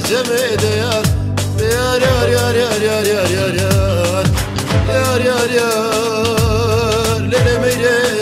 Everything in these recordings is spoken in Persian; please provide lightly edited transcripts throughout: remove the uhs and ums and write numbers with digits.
cemede yar yar yar yar yar yar yar yar yar yar yar lele meyre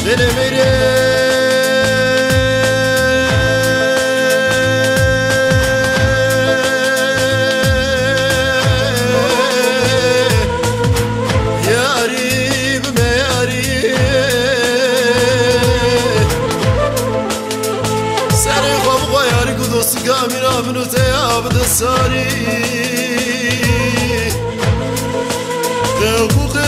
lele meyre yarim me yarim seni khab khoyar kudos gamir abnu te abd sari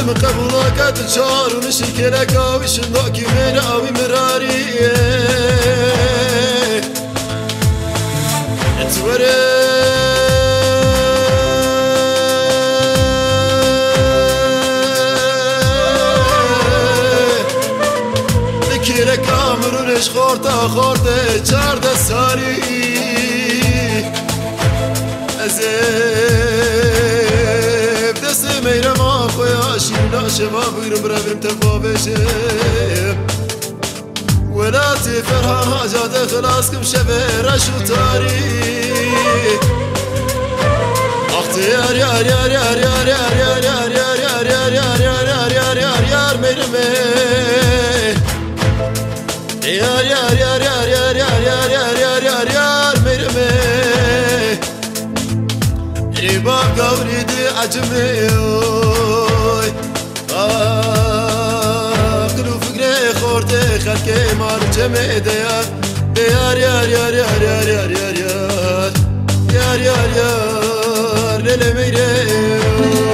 من قبولك تشار ونشكلك وش نوك من أبي مراري اتوري ذكرك عمرو ليش خورته خورته جارد ساري ميرم آخويا شينا شباب برم تفابشم ولا تفرحان حاجات خلاص كم شفير شو تاريخ أختي يار يار يار يار يار يار يار يار يار يار يار يار يار يار يار يار ميرم يار يار يار يار يار يار يار يار يار يار يار ميرم رباب قولي عجمي قلو فكري خورتي خلكي مار جميدة يار يار يار يار يار يار يار يار يار يار ليلة ميري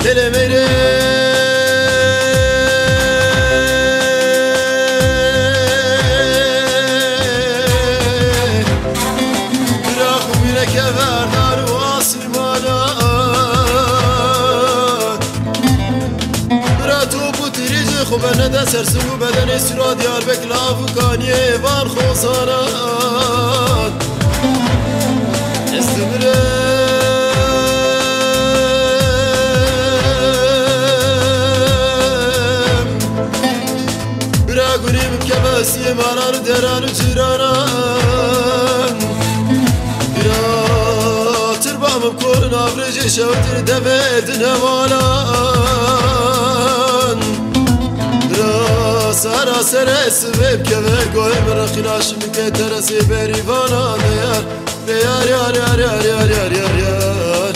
lele meyre bırak müleke verdar o asırmana bırak topu tirici khubene de sersin bu bedeni sıra diyar beklavu kaniye var khosarat estimire كباسي مرار دران جيران يا تربا مبكور نافرج شوتر دفيت نوالان سارا سرس بيب كبه قوي مرخناش مكترسي بريفانا يار يار يار يار يار يار يار يار